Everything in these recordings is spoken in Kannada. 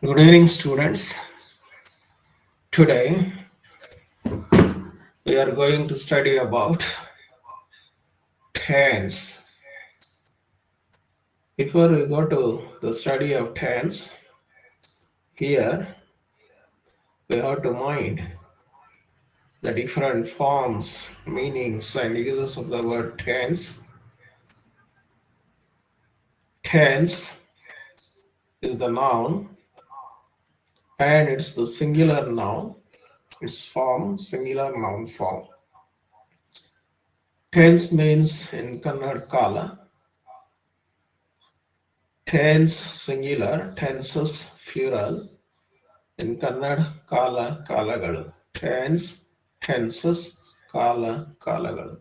Good evening, students. Today we are going to study about tense. Before we go to the study of tense, here we have to mind the different forms, meanings, and uses of the word tense. Tense is the noun and it's the singular noun. Its form, singular noun form. Tense means in Kannada kala. Tense singular, tenses plural. In Kannada, kala, kalagalu. Tense, tenses, kala, kalagalu.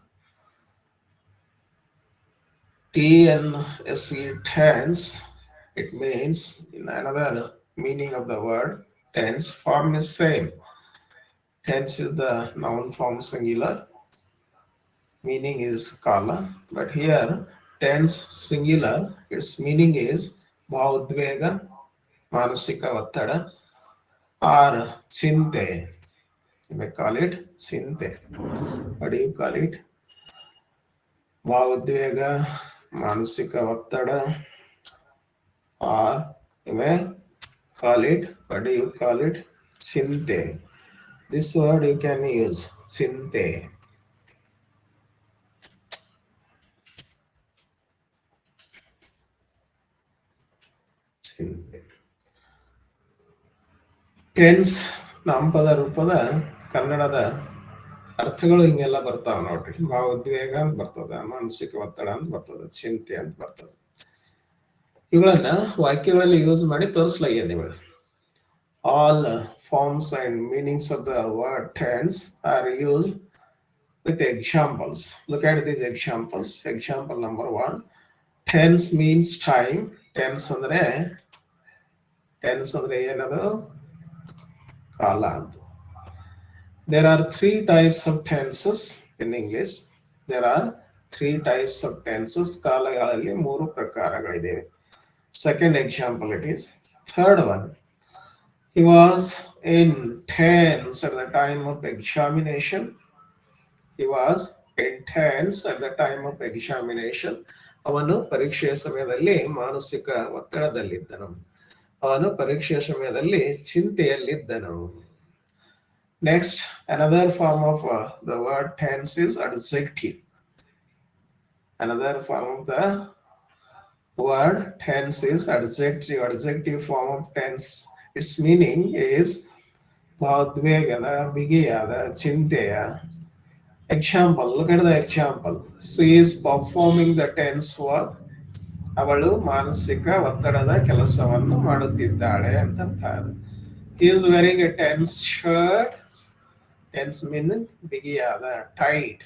TNSE, tense, it means, in another meaning of the word, tense, form is same. Tense is the noun form singular, meaning is kala, but here, tense singular, its meaning is bhaudvega, manasika vattada, or chinte. You may call it chinte. What do you call it? ಭಾವೋದ್ವೇಗ ಮಾನಸಿಕ ಒತ್ತಡ or you may call it, what do you call it? Chinte. This word you can use, chinte. Chinte. Tense ನಾಮಪದ ರೂಪದ ಕನ್ನಡದ ಅರ್ಥಗಳು ಹಿಂಗೆಲ್ಲ ಬರ್ತಾವ ನೋಡ್ರಿ. ಭಾವೋದ್ವೇಗ ಅಂತ ಬರ್ತದ, ಮಾನಸಿಕ ಒತ್ತಡ ಅಂತ ಬರ್ತದ, ಚಿಂತೆ ಅಂತ ಬರ್ತದ. ಇವುಗಳನ್ನ ವಾಕ್ಯಗಳಲ್ಲಿ ಯೂಸ್ ಮಾಡಿ ತೋರಿಸ್ಲಾಗ್ಯದ ಇವುಗಳು. All forms and meanings of the word tense are used with examples. Look at these examples. Example number 1. Tense means time. Tense ಅಂದ್ರೆ ಏನದು? ಕಾಲ ಅಂತ. There are 3 types of tenses in English. There are 3 types of tenses. ಕಾಲಗಳಲ್ಲಿ 3 ಪ್ರಕಾರಗಳಿವೆ. Second example it is. Third one. He was in tense at the time of examination. He was intense at the time of examination. ಅವನು ಪರೀಕ್ಷೆಯ ಸಮಯದಲ್ಲಿ ಮಾನಸಿಕ ಒತ್ತಡದಲ್ಲಿದ್ದನು. ಅವನು ಪರೀಕ್ಷೆಯ ಸಮಯದಲ್ಲಿ ಚಿಂತೆಯಲ್ಲಿದ್ದನು. Next, another form of the word tense is adjective. Another form of the word tense is adjective. Adjective form of tense. Its meaning is ಭಾವೋದ್ವೇಗದ, ಬಿಗಿಯಾದ, ಚಿಂತೆಯ. Example, look at the example. She is performing the tense work. ಅವಳು ಮಾನಸಿಕ ಒತ್ತಡದ ಕೆಲಸವನ್ನು ಮಾಡುತ್ತಿದ್ದಾಳೆ ಅಂತ ಅರ್ಥ. He is wearing a tense shirt. Tense means ಬಿಗಿಯಾದ, tight.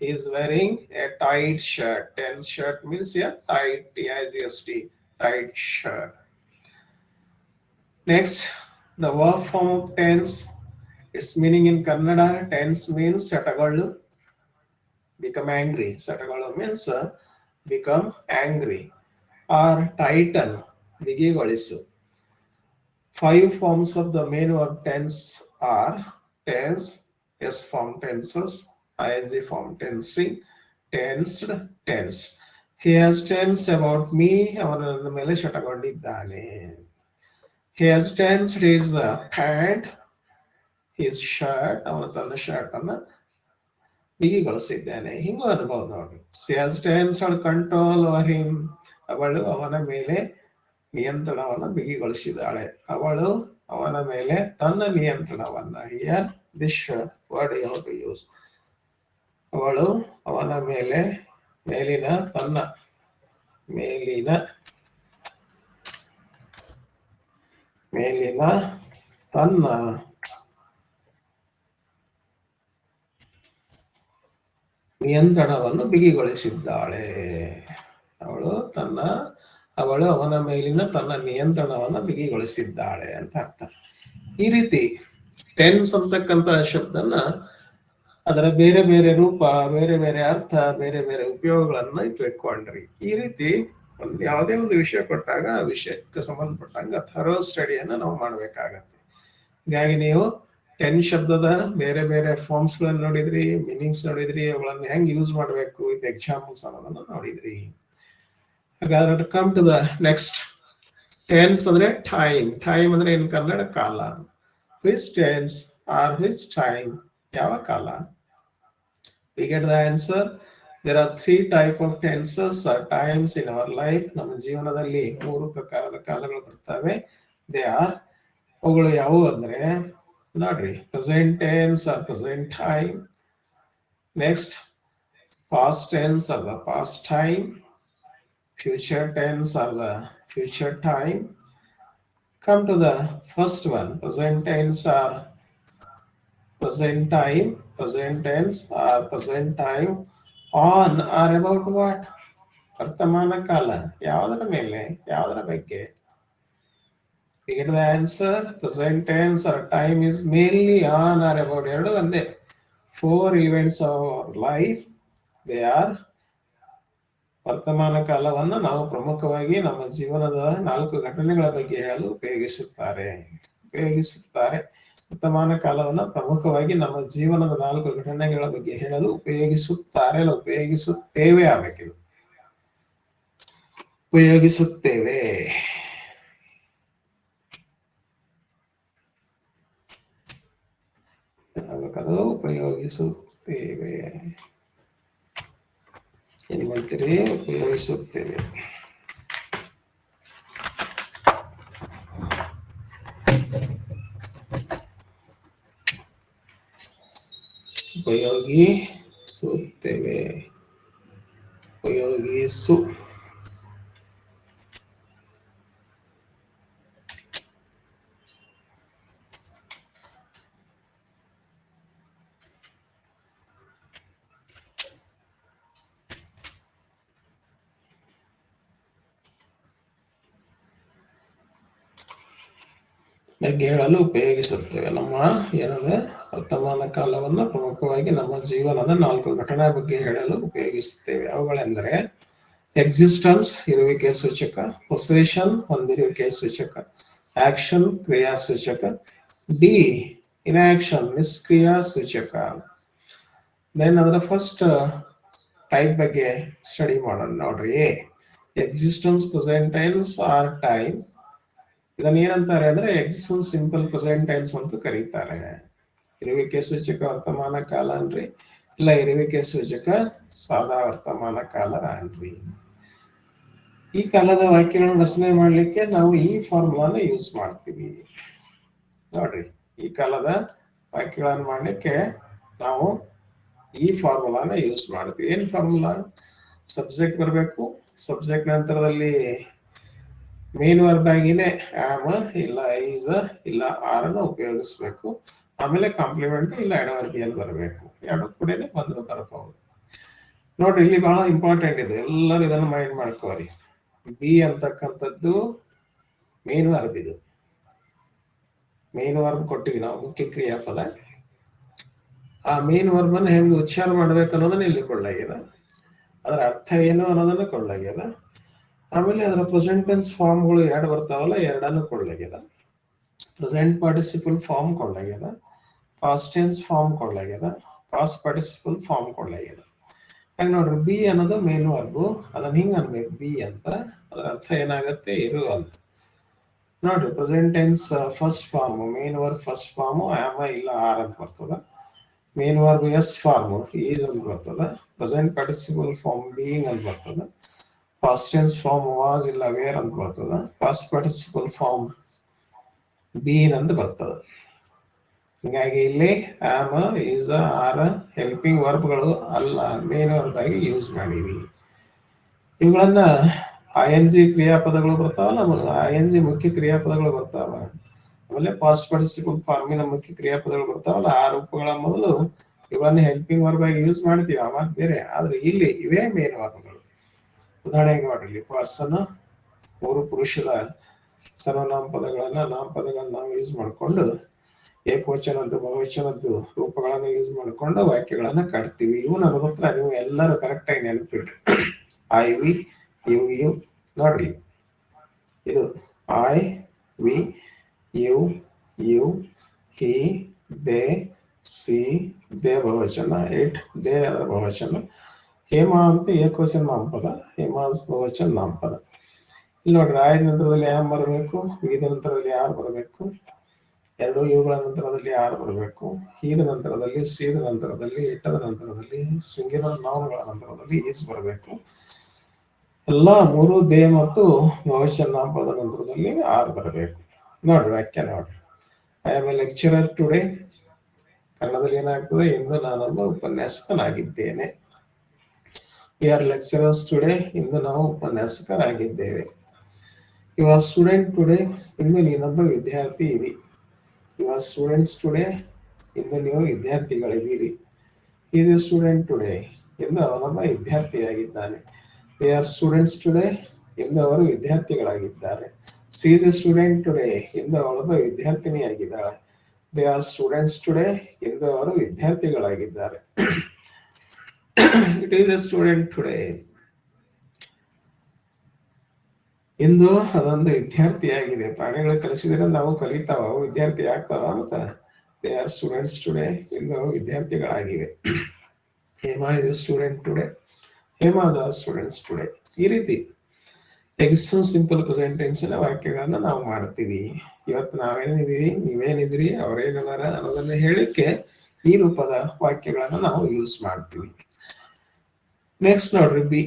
He is wearing a tight shirt. Tense shirt means a tight, T-I-G-S-T, tight shirt. Next, the verb form of tense. Its meaning in Kannada, tense means setagalu, become angry. Setagalu means become angry. Or tighten, bigigolisu. 5 forms of the main verb tense are tense, S form tenses, ing form tensing, tensed, tense. He has tense about me. ಅವನು ನನ್ನ ಮೇಲೆ ಶಟಗೊಂಡಿದ್ದಾನೆ. He has tensed his pant, his shirt. ಅವನು ತನ್ನ ಶರ್ಟ್ ಅನ್ನ ಬಿಗಿಗೊಳಿಸಿದ್ದಾನೆ. ಹಿಂಗೂ ಅನ್ಬಹುದು ನೋಡಿ. She has tensed her control over him. ಅವಳು ಅವನ ಮೇಲೆ ನಿಯಂತ್ರಣವನ್ನು ಬಿಗಿಗೊಳಿಸಿದ್ದಾಳೆ. ಅವಳು ಅವನ ಮೇಲೆ ತನ್ನ ನಿಯಂತ್ರಣವನ್ನ. Here this word you have to use. ಅವಳು ಅವನ ಮೇಲೆ ಮೇಲಿನ ತನ್ನ ನಿಯಂತ್ರಣವನ್ನು ಬಿಗಿಗೊಳಿಸಿದ್ದಾಳೆ. ಅವಳು ಅವನ ಮೇಲಿನ ತನ್ನ ನಿಯಂತ್ರಣವನ್ನು ಬಿಗಿಗೊಳಿಸಿದ್ದಾಳೆ ಅಂತ ಅರ್ಥ. ಈ ರೀತಿ ಟೆನ್ಸ್ ಅಂತಕ್ಕಂತ ಶಬ್ದನ ಅದರ ಬೇರೆ ಬೇರೆ ರೂಪ, ಬೇರೆ ಬೇರೆ ಅರ್ಥ, ಬೇರೆ ಬೇರೆ ಉಪಯೋಗಗಳನ್ನ ಇಟ್ಕೊಂಡ್ರಿ. ಈ ರೀತಿ ಯಾವುದೇ ಒಂದು ವಿಷಯ ಕೊಟ್ಟಾಗ ಆ ವಿಷಯಕ್ಕೆ ಸಂಬಂಧಪಟ್ಟಂಗ ಥರೋ ಸ್ಟಡಿಯನ್ನು ನಾವು ಮಾಡಬೇಕಾಗತ್ತೆ. ಹೀಗಾಗಿ ನೀವು 10 ಶಬ್ದದ ಬೇರೆ ಬೇರೆ ಫಾರ್ಮ್ಸ್ ಗಳನ್ನ ನೋಡಿದ್ರಿ, ಮೀನಿಂಗ್ಸ್ ನೋಡಿದ್ರಿ, ಅವುಗಳನ್ನ ಹೆಂಗ್ ಯೂಸ್ ಮಾಡಬೇಕು ವಿತ್ ಎಕ್ಸಾಂಪಲ್ಸ್ ಅನ್ನೋದನ್ನ ನೋಡಿದ್ರಿ. ಹಾಗಾದ್ರೆ come to the next. Tense ಅಂದ್ರೆ ಟೈಮ್. ಟೈಮ್ ಅಂದ್ರೆ ಇನ್ ಕನ್ನಡ ಕಾಲ. Which tense are which time, ಯಾವ ಕಾಲ? We get the answer. There are 3 type of tenses or times in our life. ನಮ್ಮ ಜೀವನದಲ್ಲಿ 3 ಪ್ರಕಾರದ ಕಾಲಗಳು ಬರ್ತವೆ. They are, ಅವುಗಳು ಯಾವುವು ಅಂದ್ರೆ ನೋಡ್ರಿ, present tense are present time. Next past tense or the past time. Future tense or the future time. Come to the first one, present tense or present time. Present tense or present time on or about what? ವರ್ತಮಾನ ಕಾಲ. ಯಾವುದರ ಮೇಲೆ, ಯಾವುದರ ಬಗ್ಗೆ? We get the answer. Present tense or time is mainly on or about. ಎರಡು ಒಂದೇ. 4 events of our life, they are ವರ್ತಮಾನ ಕಾಲವನ್ನು ನಾವು ಪ್ರಮುಖವಾಗಿ ನಮ್ಮ ಜೀವನದ 4 ಘಟನೆಗಳ ಬಗ್ಗೆ ಹೇಳಲು ಉಪಯೋಗಿಸುತ್ತಾರೆ. ವರ್ತಮಾನ ಕಾಲವನ್ನು ಪ್ರಮುಖವಾಗಿ ನಮ್ಮ ಜೀವನದ 4 ಘಟನೆಗಳ ಬಗ್ಗೆ ಹೇಳಲು ಉಪಯೋಗಿಸುತ್ತೇವೆ ಆಗಬೇಕಿದೆ. ಉಪಯೋಗಿಸುತ್ತೇವೆ. ಉಪಯೋಗಿಸುತ್ತೇವೆ. ಏನ್ ಮಾಡ್ತೀರಿ? ಉಪಯೋಗಿಸುತ್ತೇವೆ. ಉಪಯೋಗಿಸುತ್ತೇವೆ. ಉಪಯೋಗಿಸು. ಬಗ್ಗೆ ಹೇಳಲು ಉಪಯೋಗಿಸುತ್ತೇವೆ. ನಮ್ಮ ಏನದ ವರ್ತಮಾನ ಕಾಲವನ್ನು ಪ್ರಮುಖವಾಗಿ ನಮ್ಮ ಜೀವನದ 4 ಘಟನೆ ಬಗ್ಗೆ ಹೇಳಲು ಉಪಯೋಗಿಸುತ್ತೇವೆ. ಅವುಗಳೆಂದರೆ ಎಕ್ಸಿಸ್ಟೆನ್ಸ್, ಇರುವಿಕೆ ಸೂಚಕ; ಪೊಸೆಷನ್, ಹೊಂದಿರುವಿಕೆ ಸೂಚಕ; ಆಕ್ಷನ್, ಕ್ರಿಯಾ ಸೂಚಕ; ಡಿ, ಇನ್ಆಕ್ಷನ್, ನಿಷ್ಕ್ರಿಯಾ ಸೂಚಕ. ದೆನ್ ಅದರ ಫಸ್ಟ್ ಟೈಪ್ ಬಗ್ಗೆ ಸ್ಟಡಿ ಮಾಡೋಣ ನೋಡ್ರಿ. Existence, present tense or time. ಇದನ್ನ ಏನಂತಾರೆ ಅಂದ್ರೆ ಎಕ್ಸಿಸ್ಟೆನ್ಸ್ ಸಿಂಪಲ್ ಪ್ರೆಸೆಂಟ್ ಟೆನ್ಸ್ ಅಂತ ಕರೀತಾರೆ. ಇರುವಿಕೆ ಸೂಚಕ ವರ್ತಮಾನ ಕಾಲ ಅನ್ರಿ, ಇಲ್ಲ ಇರುವಿಕೆ ಸೂಚಕ ಸಾದಾ ವರ್ತಮಾನ ಕಾಲ ಅನ್ರಿ. ಈ ಕಾಲದ ವಾಕ್ಯಗಳನ್ನು ರಚನೆ ಮಾಡ್ಲಿಕ್ಕೆ ನಾವು ಈ ಫಾರ್ಮುಲಾನ ಯೂಸ್ ಮಾಡ್ತೀವಿ ನೋಡ್ರಿ. ಈ ಕಾಲದ ವಾಕ್ಯಗಳನ್ನು ಮಾಡ್ಲಿಕ್ಕೆ ನಾವು ಈ ಫಾರ್ಮುಲಾನ ಯೂಸ್ ಮಾಡ್ತೀವಿ. ಏನ್ ಫಾರ್ಮುಲಾ? ಸಬ್ಜೆಕ್ಟ್ ಬರಬೇಕು. ಸಬ್ಜೆಕ್ಟ್ ನಂತರದಲ್ಲಿ ಮೇನ್ ವರ್ಬ್ ಆಗಿನೇ ಆಮ್ ಇಲ್ಲ ಈಸ್ ಇಲ್ಲ ಆರ್ ಅನ್ನು ಉಪಯೋಗಿಸ್ಬೇಕು. ಆಮೇಲೆ ಕಾಂಪ್ಲಿಮೆಂಟ್ ಇಲ್ಲ ಎಡವರ್ಬಿಯಲ್ ಬರಬೇಕು. ಎರಡು ಕೂಡನೇ ಬಂದ್ರು ಬರಬಹುದು ನೋಡ್ರಿ. ಇಲ್ಲಿ ಬಹಳ ಇಂಪಾರ್ಟೆಂಟ್ ಇದೆ, ಎಲ್ಲರೂ ಇದನ್ನು ಮೈಂಡ್ ಮಾಡ್ಕೋರಿ. ಬಿ ಅಂತಕ್ಕಂಥದ್ದು ಮೇನ್ ವರ್ಬ್. ಇದು ಮೇನ್ ವರ್ಬ್ ಕೊಟ್ಟಿವಿ ನಾವು, ಮುಖ್ಯ ಕ್ರಿಯಾಪದ. ಆ ಮೇನ್ ವರ್ಬ್ ಅನ್ನು ಹೆಂಗ್ ಉಚ್ಚಾರ ಮಾಡ್ಬೇಕು ಅನ್ನೋದನ್ನ ಇಲ್ಲಿ ಕೊಳ್ಳಾಗ್ಯದ. ಅದರ ಅರ್ಥ ಏನು ಅನ್ನೋದನ್ನ ಕೊಳ್ಳಾಗ್ಯದ. ಆಮೇಲೆ ಅದರ ಪ್ರೆಸೆಂಟ್ ಟೆನ್ಸ್ ಫಾರ್ಮ್ಗಳು 2 ಬರ್ತಾವಲ್ಲ, 2 ಕೊಳ್ಳಾಗ್ಯದ. ಪ್ರೆಸೆಂಟ್ ಪಾರ್ಟಿಸಿಪಲ್ ಫಾರ್ಮ್ ಕೊಳ್ಳಾಗ್ಯದ, ಪಾಸ್ಟ್ ಟೆನ್ಸ್ ಫಾರ್ಮ್ ಕೊಳ್ಳಾಗ್ಯದ, ಪಾಸ್ಟ್ ಪಾರ್ಟಿಸಿಪಲ್ ಫಾರ್ಮ್ ಕೊಳ್ಳಾಗ್ಯದ. ಹಾಗೆ ನೋಡ್ರಿ, ಬಿ ಅನ್ನೋದು ಮೇನ್ ವರ್ಬು. ಅದನ್ನ ಹಿಂಗ ಅನ್ಬೇಕು ಬಿ ಅಂತ. ಅದರ ಅರ್ಥ ಏನಾಗತ್ತೆ? ಇರು ಅಂತ ನೋಡ್ರಿ. Present tense first form, main verb first form am ಇಲ್ಲ ಆರ್ ಅಂತ ಬರ್ತದ. Main verb S form is ಅಂತ ಬರ್ತದ. ಪ್ರೆಸೆಂಟ್ ಪಾರ್ಟಿಸಿಪಲ್ ಫಾರ್ಮ್ ಬೀಯಿಂಗ್ ಅಂತ ಬರ್ತದ. ಪಾಸ್ಟ್ ಟೆನ್ಸ್ ಫಾರ್ಮ್ ವಾಸ್ ಇಲ್ಲ ವೇರ್ ಅಂತ ಬರ್ತದ. ಪಾಸ್ಟ್ ಪಾರ್ಟಿಸಿಪಲ್ ಫಾರ್ಮ್ ಬೀನ್ ಅಂತ ಬರ್ತದ. ಹೀಗಾಗಿ ಇಲ್ಲಿ ಆಮ್, ಈಸ್, ಆರ್ ಹೆಲ್ಪಿಂಗ್ ವರ್ಬ್ಗಳು ಅಲ್ಲ, ಮೇನ್ ವರ್ಬ್ ಆಗಿ ಯೂಸ್ ಮಾಡಿವಿ. ಇವುಗಳನ್ನ ING ಕ್ರಿಯಾಪದಗಳು ಬರ್ತಾವಲ್ಲ, ING ಮುಖ್ಯ ಕ್ರಿಯಾಪದಗಳು ಬರ್ತಾವ. ಆಮೇಲೆ ಪಾಸ್ಟ್ ಪಾರ್ಟಿಸಿಪಲ್ ಫಾರ್ಮಿನ ಮುಖ್ಯ ಕ್ರಿಯಾಪದಗಳು ಬರ್ತಾವಲ್ಲ, ಆ ರೂಪಗಳ ಮೊದಲು ಇವುಗಳನ್ನ ಹೆಲ್ಪಿಂಗ್ ವರ್ಬ್ ಆಗಿ ಯೂಸ್ ಮಾಡ್ತೀವಿ, ಅವಾಗ ಬೇರೆ. ಆದ್ರೆ ಇಲ್ಲಿ ಇವೇ ಮೇನ್ ವರ್ಬ್ಗಳು. ಉದಾಹರಣೆಗೆ ನೋಡ್ರಿ, ಪರ್ಸನ್ 3 ಪುರುಷದ ಸರ್ವನಾಮಪದಗಳನ್ನ ನಾಮಪದಗಳನ್ನ ನಾವು ಯೂಸ್ ಮಾಡ್ಕೊಂಡು ಏಕವಚನದ್ದು ಬಹುವಚನದ್ದು ರೂಪಗಳನ್ನ ಯೂಸ್ ಮಾಡ್ಕೊಂಡು ವಾಕ್ಯಗಳನ್ನ ಕಟ್ತೀವಿ. ಇವು ನಮ್ಮ ಹತ್ರ ನೀವು ಎಲ್ಲರೂ ಕರೆಕ್ಟ್ ಆಗಿ ನೆನಪಿಡ್ರಿ. I, we, you, ನೋಡ್ರಿ, ಇದು I, we, you, you, he, they, she, they ಬಹುವಚನ, ಇಟ್, ದೇ ಅದರ ಬಹುವಚನ, ಹೇಮ ಅಂತ ಏಕವಚನ ನಾಮಪದ, ಹೇಮಾಸ್ ಬಹುವಚನ ನಾಮಪದ. ಇಲ್ಲಿ ನೋಡ್ರಿ, ಆಯ ನಂತರದಲ್ಲಿ ಯಾರು ಬರಬೇಕು, ವಿದ ನಂತರದಲ್ಲಿ ಯಾರು ಬರಬೇಕು, ಎರಡು ಇವುಗಳ ನಂತರದಲ್ಲಿ ಯಾರು ಬರಬೇಕು, ಹೀದ ನಂತರದಲ್ಲಿ, ಸೀದ ನಂತರದಲ್ಲಿ, ಇಟ್ಟದ ನಂತರದಲ್ಲಿ, ಸಿಂಗ್ಯುಲರ್ ನೌನ್ಗಳ ನಂತರದಲ್ಲಿ ಈಸ್ ಬರಬೇಕು. ಎಲ್ಲಾ ಮೂರು ದೇ ಮತ್ತು ಬಹುವಚನ ನಾಮಪದ ನಂತರದಲ್ಲಿ ಆರ್ ಬರಬೇಕು. ನೋಡ್ರಿ ವಾಕ್ಯ ನೋಡ್ರಿ. I am a lecturer today. ಕನ್ನಡದಲ್ಲಿ ಏನಾಗ್ತದೆ, ಇಂದು ನಾನೊಬ್ಬ ಉಪನ್ಯಾಸಕನಾಗಿದ್ದೇನೆ. We are lecturers today. ಇಂದು ನಾವು ಉಪನ್ಯಾಸಕರಾಗಿದ್ದೇವೆ. You are student today. ಇಂದು ನೀನೊಬ್ಬ ವಿದ್ಯಾರ್ಥಿ ಇರಿ. You are students today. ಇಂದು ನೀವು ವಿದ್ಯಾರ್ಥಿಗಳಿದ್ದೀರಿ. Is a student today. ಇಂದು ಅವನೊಬ್ಬ ವಿದ್ಯಾರ್ಥಿಯಾಗಿದ್ದಾನೆ. They are students today. ಇಂದು ಅವರು ವಿದ್ಯಾರ್ಥಿಗಳಾಗಿದ್ದಾರೆ. She is a student today. ಇಂದು ಅವಳೊಬ್ಬ ವಿದ್ಯಾರ್ಥಿನಿಯಾಗಿದ್ದಾಳೆ. They are students today. ಇಂದು ಅವರು ವಿದ್ಯಾರ್ಥಿಗಳಾಗಿದ್ದಾರೆ. It is a student today. ಇಂದು ಅದೊಂದು ವಿದ್ಯಾರ್ಥಿಯಾಗಿದೆ. ಪ್ರಾಣಿಗಳು ಕಲಿಸಿದ್ರೆ ನಾವು ಕಲಿತಾವ, ವಿದ್ಯಾರ್ಥಿ ಆಗ್ತಾವ ಅಂತ. They are students today. ಇಂದು ವಿದ್ಯಾರ್ಥಿಗಳಾಗಿವೆ. Hema is student today. Hemas are students today. ಈ ರೀತಿ ಎಕ್ಸನ್ ಸಿಂಪಲ್ ಪ್ರೆಸೆಂಟ್ ಟೆನ್ಸಿನ ವಾಕ್ಯಗಳನ್ನ ನಾವು ಮಾಡ್ತೀವಿ. ಇವತ್ತು ನಾವೇನಿದೀವಿ, ನೀವೇನಿದಿರಿ, ಅವರೇನದಾರ ಅನ್ನೋದನ್ನ ಹೇಳಿಕ್ಕೆ ಈ ರೂಪದ ವಾಕ್ಯಗಳನ್ನ ನಾವು ಯೂಸ್ ಮಾಡ್ತೀವಿ. ನೆಕ್ಸ್ಟ್ ನೋಡ್ರಿ, B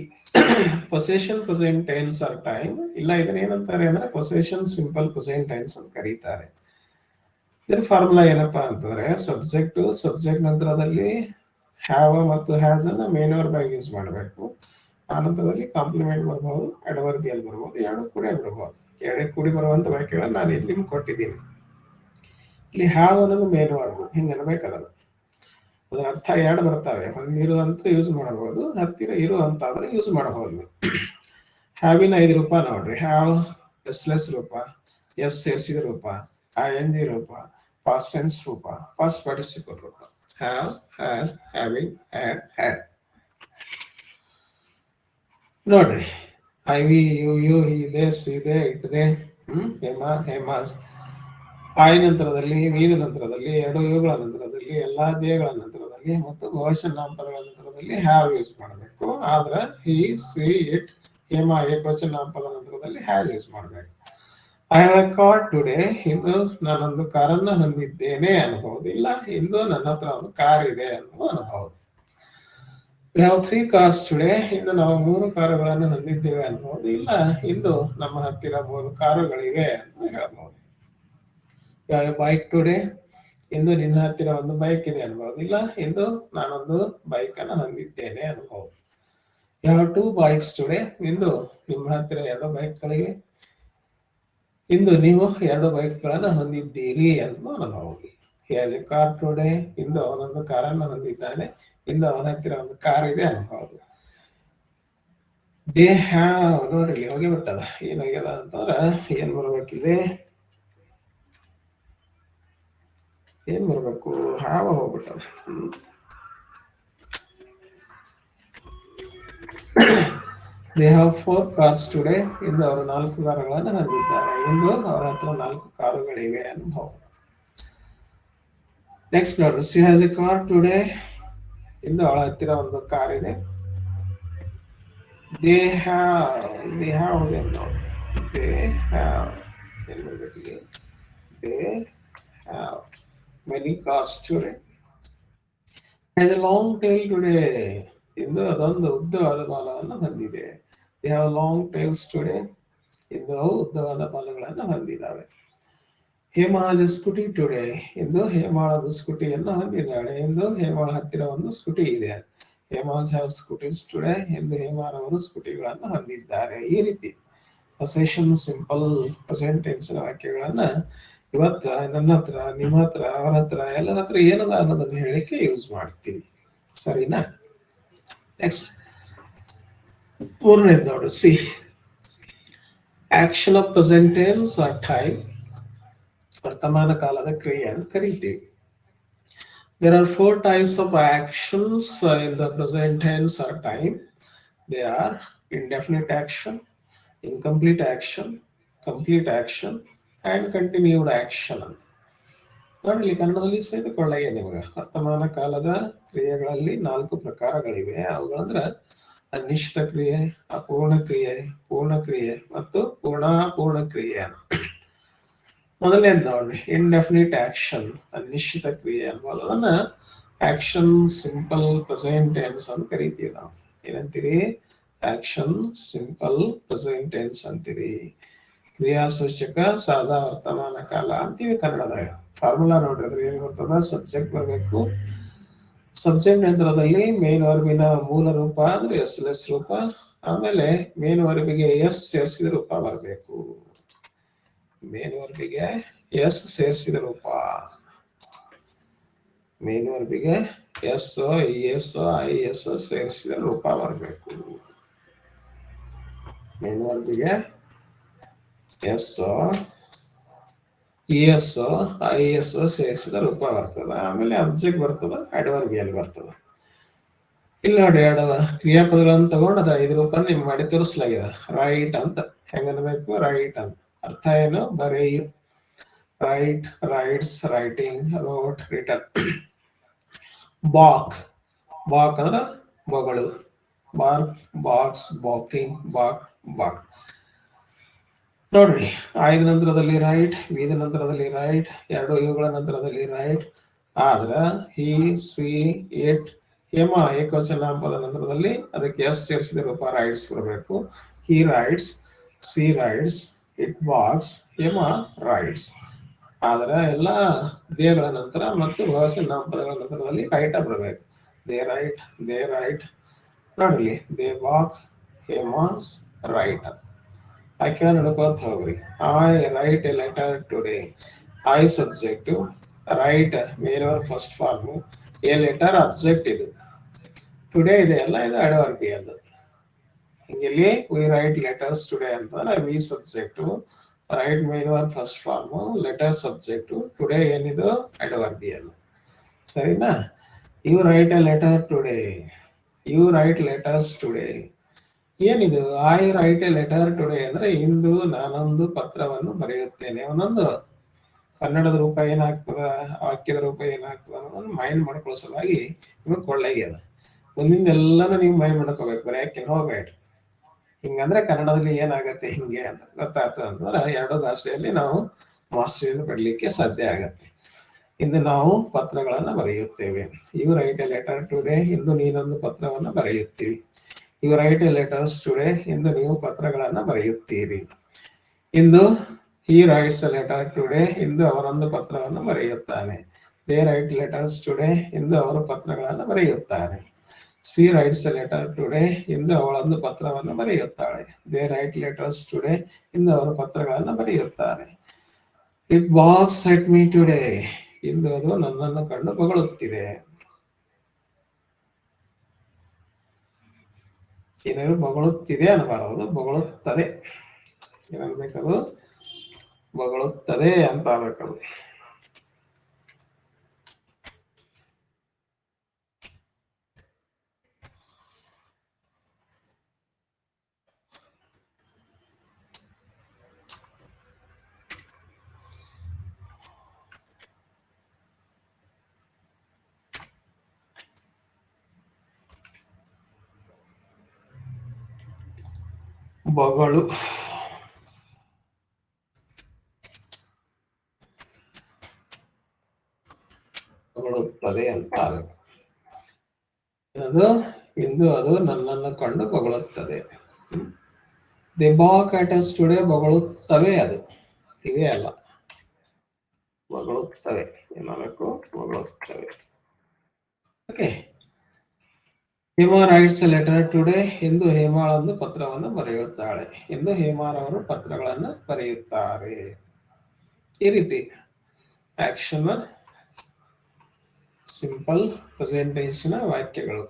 possession present tense or time. ಇಲ್ಲ, ಇದನ್ನ ಏನಂತಾರೆ ಅಂದ್ರೆ ಪೊಸೆಷನ್ ಸಿಂಪಲ್ ಪ್ರೆಸೆಂಟ್ ಟೆನ್ಸ್ ಅಂತ ಕರೀತಾರೆ. ಇದರ ಫಾರ್ಮುಲಾ ಏನಪ್ಪಾ ಅಂತಂದ್ರೆ, ಸಬ್ಜೆಕ್ಟ್ ನಂತರದಲ್ಲಿ ಹ್ಯಾವ್ ಮತ್ತು ಹ್ಯಾಸ್ ಅನ್ನ ಮೇನ್ ವರ್ಬ್ ಆಗಿ ಯೂಸ್ ಮಾಡಬೇಕು. ಆ ನಂತರದಲ್ಲಿ ಕಾಂಪ್ಲಿಮೆಂಟ್ ಬರ್ಬಹುದು, ಅಡ್ವರ್ಬಿಯಲ್ ಬರ್ಬಹುದು, ಎರಡು ಕೂಡ ಬರ್ಬಹುದು. ಎರಡೇ ಕೂಡಿ ಬರುವಂತ ವಾಕ್ಯಗಳನ್ನ ನಾನು ಇಲ್ಲಿ ಕೊಟ್ಟಿದ್ದೀನಿ. ಇಲ್ಲಿ ಹ್ಯಾವ್ ಅನ್ನೋದು ಮೇನ್ ವರ್ಬ್, ಹಿಂಗ ಅನ್ಬೇಕದಲ್ಲ. ಅದರ ಅರ್ಥ ಎರಡು ಬರ್ತಾವೆ. ಹೊಂದಿರು ಅಂತ ಯೂಸ್ ಮಾಡಬಹುದು, ಹತ್ತಿರ ಇರು ಅಂತ ಆದ್ರೆ ಯೂಸ್ ಮಾಡಬಹುದು. ಹ್ಯಾವಿನ 5 ರೂಪ ನೋಡ್ರಿ. ಹ್ಯಾವ್ ಎಸ್ಲೆಸ್ ರೂಪ, ಎಸ್ ಸೇರಿಸಿದ ರೂಪ, ING ರೂಪ, ಪಾಸ್ಟ್ ಟೆನ್ಸ್ ರೂಪ, ಪಾಸ್ಟ್ ಪಾರ್ಟಿಸಿಪಲ್ ರೂಪ. Have, has, having, had, had. ನೋಡ್ರಿ, I, we, you, he, they, she, they, it, they, Hema, Hemas. I ನಂತರದಲ್ಲಿ, ವೀದ ನಂತರದಲ್ಲಿ, ಎರಡು ಯುಗಳ ನಂತರದಲ್ಲಿ, ಎಲ್ಲಾ ದೇಗಳ ನಂತರದಲ್ಲಿ ಮತ್ತು ಬಹುವಚನ ನಾಮಪದಗಳ ನಂತರದಲ್ಲಿ ಹ್ಯಾವ್ ಯೂಸ್ ಮಾಡಬೇಕು. ಆದ್ರೆ ಹಿ, ಸಿ, ಇಟ್, ಹೇಮ ಏಕವಚನ ನಾಮಪದ ನಂತರದಲ್ಲಿ ಹ್ಯಾವ್ ಯೂಸ್ ಮಾಡಬೇಕು. I have a car today. ಇಂದು ನಾನೊಂದು ಕಾರನ್ನ ಹೊಂದಿದ್ದೇನೆ ಅನ್ಬಹುದು. ಇಲ್ಲ, ಇಂದು ನನ್ನ ಹತ್ರ ಒಂದು ಕಾರ್ ಇದೆ ಅನ್ನೋದು ಅನ್ಬಹುದು. We have 3 cars today. ಇಂದು ನಾವು 3 ಕಾರುಗಳನ್ನು ಹೊಂದಿದ್ದೇವೆ ಅನ್ಬಹುದು. ಇಲ್ಲ, ಇಂದು ನಮ್ಮ ಹತ್ತಿರ 3 ಕಾರುಗಳಿವೆ ಅಂತ ಹೇಳ್ಬಹುದು. Bike today. ಇಂದು ನಿನ್ನ ಹತ್ತಿರ ಒಂದು ಬೈಕ್ ಇದೆ ಅನ್ಬಹುದು. ಇಲ್ಲ, ಇಂದು ನಾನೊಂದು ಬೈಕ್ ಅನ್ನ ಹೊಂದಿದ್ದೇನೆ ಅನ್ಬಹುದು. ಯಾವ 2 ಬೈಕ್ಸ್ ಟುಡೇ. ಇಂದು ನಿಮ್ಮ ಹತ್ತಿರ 2 ಬೈಕ್ಗಳಿವೆ. ಇಂದು ನೀವು 2 ಬೈಕ್ಗಳನ್ನ ಹೊಂದಿದ್ದೀರಿ ಅಂತ ಅನ್ಬಹುದು. He has a car today. ಇಂದು ಅವನೊಂದು ಕಾರನ್ನು ಹೊಂದಿದ್ದಾನೆ. ಇಂದು ಅವನ ಹತ್ತಿರ ಒಂದು ಕಾರ್ ಇದೆ ಅನ್ಬಹುದು. They have. ನೋಡ್ರಿ, ಹೋಗಿ ಬಿಟ್ಟದ. ಏನಾಗ್ಯದ ಅಂತಂದ್ರ ಏನ್ ಬರ್ಬೇಕಿದೆ, ಏನ್ ಬರ್ಬೇಕು, ಹ್ಯಾವ್ ಹೋಗ್ಬಿಟ್ಟದ. They have 4 cars today. ಇಂದು ಅವರು 4 ಕಾರುಗಳನ್ನು ಹೊಂದಿದ್ದಾರೆ. ಇಂದು ಅವರ ಹತ್ರ 4 ಕಾರುಗಳಿವೆ ಅನ್ಬಹುದು. ನೆಕ್ಸ್ಟ್ ನೋಡ್ರಿ, she has a car today. ಇಂದು ಅವಳ ಹತ್ತಿರ ಒಂದು ಕಾರ್ ಇದೆ. ದೇ ಹ್ಯಾವ್ ನೋಡ್ರಿ, ದೇ ಹ್ಯಾವ್ ಏನ್ ಬರ್ಬೇಕಿದೆ, they have many cars today. Has a long tail today. ಇಂದು ಅದೊಂದು ಉದ್ದವಾದ ಬಾಲವನ್ನು ಹೊಂದಿದೆ. They have long tails today. ಇಂದು ಅವು ಉದ್ದವಾದ ಬಾಲಗಳನ್ನು ಹೊಂದಿದ್ದಾವೆ. Hema has a scooty today. ಇಂದು ಹೇಮಾಳದ ಸ್ಕೂಟಿಯನ್ನು ಹೊಂದಿದ್ದಾಳೆ. ಇಂದು ಹೇಮಾಳ ಹತ್ತಿರ ಒಂದು ಸ್ಕೂಟಿ ಇದೆ. Hemas have scooties today. ಇಂದು ಹೇಮಾರವರು ಸ್ಕೂಟಿಗಳನ್ನು ಹೊಂದಿದ್ದಾರೆ. ಈ ರೀತಿ ಪೊಸೆಷನ್ ಸಿಂಪಲ್ ಪ್ರೆಸೆಂಟ್ ಟೆನ್ಸ್ ವಾಕ್ಯಗಳನ್ನ ಇವತ್ತ ನನ್ನ ಹತ್ರ, ನಿಮ್ಮ ಹತ್ರ, ಅವರ ಹತ್ರ, ಎಲ್ಲರ ಹತ್ರ ಏನದ ಅನ್ನೋದನ್ನ ಹೇಳಿಕೆ ಯೂಸ್ ಮಾಡ್ತೀವಿ. ಸರಿನಾ? ನೆಕ್ಸ್ಟ್ 3ನೇದು ನೋಡು, C action of present tense or time. ವರ್ತಮಾನ ಕಾಲದ ಕ್ರಿಯೆ ಅಂತ ಕರಿತೀವಿ. There are 4 types of actions in the present tense or time. They are indefinite action, incomplete action, complete action and continued action ಅಂತ ನೋಡಿ. ಕನ್ನಡದಲ್ಲಿ ಸೇರಿಕೊಳ್ಳಯ್ಯ ನಿಮಗೆ. ವರ್ತಮಾನ ಕಾಲದ ಕ್ರಿಯೆಗಳಲ್ಲಿ 4 ಪ್ರಕಾರಗಳಿವೆ. ಅವುಗಳಂದ್ರ ಅನಿಶ್ಚಿತ ಕ್ರಿಯೆ, ಅಪೂರ್ಣ ಕ್ರಿಯೆ, ಪೂರ್ಣ ಕ್ರಿಯೆ ಮತ್ತು ಪೂರ್ಣ ಕ್ರಿಯೆ. ಮೊದಲನೇದು ನೋಡ್ರಿ, ಇಂಡೆಫಿನಿಟ್ ಆಕ್ಷನ್, ಅನಿಶ್ಚಿತ ಕ್ರಿಯೆ ಅನ್ಬೋದು. ಅದನ್ನ ಆಕ್ಷನ್ ಸಿಂಪಲ್ ಪ್ರೆಸೆಂಟ್ ಟೆನ್ಸ್ ಅಂತ ಕರಿತೀವಿ ನಾವು. ಏನಂತೀರಿ? ಆಕ್ಷನ್ ಸಿಂಪಲ್ ಪ್ರೆಸೆಂಟ್ ಟೆನ್ಸ್ ಅಂತೀರಿ. ಕ್ರಿಯಾಸೂಚಕ ಸಾದಾ ವರ್ತಮಾನ ಕಾಲ ಅಂತೀವಿ ಕನ್ನಡದಾಗ. ಫಾರ್ಮುಲಾ ನೋಡ್ರಿ, ಅದ್ರ ಏನ್ ಬರ್ತದ? ಸಬ್ಜೆಕ್ಟ್ ಬರಬೇಕು. ಸಬ್ಜೆಕ್ಟ್ ನಂತರದಲ್ಲಿ ಮೇನ್ ವರ್ಬಿನ ಮೂಲ ರೂಪ ಅಂದ್ರೆ ಎಸ್ ರೂಪ, ಆಮೇಲೆ ಮೇನ್ ವರ್ಬಿಗೆ ಎಸ್ ಸೇರಿಸಿದ ರೂಪ ಬರಬೇಕು. ಮೇನ್ ವರ್ಬಿಗೆ ಎಸ್ ಸೇರಿಸಿದ ರೂಪ, ಮೇನ್ ವರ್ಬಿಗೆ ಎಸ್, ಎಸ್, ಐ ಎಸ್ ಸೇರಿಸಿದ ರೂಪ ಬರಬೇಕು. ಮೇನ್ ವರ್ಬಿಗೆ ಎಸ್, ಎಸ್, ಐ ಎಸ್ ಸೇರಿಸಿದ ರೂಪ ಬರ್ತದ. ಆಮೇಲೆ ಅಬ್ಜೆಕ್ಟ್ ಬರ್ತದ, ಅಡ್ವರ್ಬಿಯಲ್ ಬರ್ತದ. ಇಲ್ಲಿ ನೋಡಿ, ಎರಡು ಕ್ರಿಯಾಪದಗಳನ್ನು ತಗೊಂಡು ಅದ 5 ರೂಪ ನಿಮ್ ಮಾಡಿ ತೋರಿಸಲಾಗಿದೆ. ರೈಟ್ ಅಂತ ಹೆಂಗ ಅನ್ಬೇಕು? ರೈಟ್ ಅಂತ. ಅರ್ಥ ಏನು? ಬರೆಯು. Write, writes, writing, wrote, written. Bark, bark ಅಂದ್ರ ಬೊಗಳು. Bark, barks, barking, bark, bark. ನೋಡ್ರಿ, ಆಯ್ದ ನಂತರದಲ್ಲಿ ರೈಟ್, ವಿದ ನಂತರದಲ್ಲಿ ರೈಟ್, ಎರಡು ಇವುಗಳ ನಂತರದಲ್ಲಿ ರೈಟ್. ಆದ್ರ ಹಿ, ಸಿ, ಇಟ್, ಹೇಮ ಏಕವಚನ ನಾಮಪದ ನಂತರದಲ್ಲಿ ಅದಕ್ಕೆ ಎಸ್ ಸೇರಿಸಿದ ರೂಪ ರೈಟ್ಸ್ ಬರಬೇಕು. ಹಿ rights, C rights, it walks, Hema rights. ಆದ್ರ ಎಲ್ಲ ದೇಗಳ ನಂತರ ಮತ್ತು ಬಹುವಚನ ನಾಮಪದಗಳ ನಂತರದಲ್ಲಿ ರೈಟ್ ಬರಬೇಕು. They write, they write. ನೋಡ್ರಿ, ದೇ ವಾಕ್, ಹೇಮಾಸ್ ರೈಟ್. ಆಕೆ ನಡ್ಕೋತ ಹೋಗ್ರಿ. I write a letter today. I subject, write main first form, a letter object. ಇದು ಟುಡೇ ಇದೆ ಅಲ್ಲ, ಇದು ಅಡ್ವರ್ಬಿಯಲ್. ಹಿಂಗಿಲ್ಲಿ ವಿ ರೈಟ್ ಲೆಟರ್ಸ್ ಟುಡೇ ಅಂತ we subject, write main first form, letter subject, today ಏನಿದು? ಅಡ್ವರ್ಬಿಯಲ್. ಸರಿನಾ? You write a letter today, you write letters today. ಏನಿದು? I write a letter today ಅಂದ್ರೆ ಇಂದು ನಾನೊಂದು ಪತ್ರವನ್ನು ಬರೆಯುತ್ತೇನೆ. ಒಂದೊಂದು ಕನ್ನಡದ ರೂಪ ಏನಾಗ್ತದ, ವಾಕ್ಯದ ರೂಪ ಏನಾಗ್ತದ ಅನ್ನೋದನ್ನ ಮೈಂಡ್ ಮಾಡ್ಕೊಳ್ಳೋ ಸಲುವಾಗಿ ನಿಮಗೆ ಕೊಳ್ಳಾಗ್ಯದ. ಮುಂದಿಂದ ಎಲ್ಲಾನು ನೀವು ಮೈಂಡ್ ಮಾಡ್ಕೋಬೇಕು, ಬರೆಯಕ್ಕೆ ಹೋಗ್ಬೇಡ್ರಿ. ಹಿಂಗಂದ್ರೆ ಕನ್ನಡದಲ್ಲಿ ಏನಾಗತ್ತೆ ಹಿಂಗೆ ಅಂತ ಗೊತ್ತಾಯ್ತು ಅಂತಂದ್ರೆ ಎರಡು ಭಾಷೆಯಲ್ಲಿ ನಾವು ಮಾಸ್ಟರಿಯನ್ನು ಪಡ್ಲಿಕ್ಕೆ ಸಾಧ್ಯ ಆಗತ್ತೆ. ಇಂದು ನಾವು ಪತ್ರಗಳನ್ನ ಬರೆಯುತ್ತೇವೆ. You write a letter today, ಇಂದು ನೀನೊಂದು ಪತ್ರವನ್ನು ಬರೆಯುತ್ತೀವಿ. You write a letters today, ಇಂದು ನೀವು ಪತ್ರಗಳನ್ನ ಬರೆಯುತ್ತೀರಿ. ಇಂದು he writes a letter today, ಇಂದು ಅವರೊಂದು ಪತ್ರವನ್ನು ಬರೆಯುತ್ತಾನೆ. ದೇ ರೈಟ್ ಲೆಟರ್ಸ್ ಟುಡೇ, ಇಂದು ಅವರು ಪತ್ರಗಳನ್ನು ಬರೆಯುತ್ತಾರೆ. She writes a letter today, ಇಂದು ಅವಳೊಂದು ಪತ್ರವನ್ನು ಬರೆಯುತ್ತಾಳೆ. ದೇ ರೈಟ್ ಲೆಟರ್ಸ್ ಟುಡೇ, ಇಂದು ಅವರು ಪತ್ರಗಳನ್ನು ಬರೆಯುತ್ತಾರೆ. It barks at me today, ಇಂದು ಅದು ನನ್ನನ್ನು ಕಂಡು ಬೊಗಳುತ್ತಿದೆ. ಏನಾದ್ರು ಬೊಗಳುತ್ತಿದೆ ಅನ್ನಬಾರದು, ಬೊಗಳುತ್ತದೆ. ಏನನ್ಬೇಕದು? ಬೊಗಳುತ್ತದೆ ಅಂತ ಆಗ್ಬೇಕದು. ಬೊಗಳು, ಬೊಗಳುತ್ತದೆ ಅಂತ ಆಗ್ಬೇಕು. ಅದು ಇಂದು ಅದು ನನ್ನನ್ನು ಕಂಡು ಬೊಗಳುತ್ತದೆ. They bark at us today, ಬೊಗಳುತ್ತವೆ. ಅದು ಇವೆ ಅಲ್ಲ, ಬೊಗಳುತ್ತವೆ. ಏನಾಗಬೇಕು? ಬೊಗಳುತ್ತವೆ. Okay. Hema writes a letter today, ಎಂದು ಹೇಮಾಳೊಂದು ಪತ್ರವನ್ನು ಬರೆಯುತ್ತಾಳೆ. ಎಂದು ಹೇಮಾರವರು ಪತ್ರಗಳನ್ನು ಬರೆಯುತ್ತಾರೆ. ಈ ರೀತಿ ಆಕ್ಷನ್ ಸಿಂಪಲ್ ಪ್ರೆಸೆಂಟೇಷನ್ ವಾಕ್ಯಗಳು.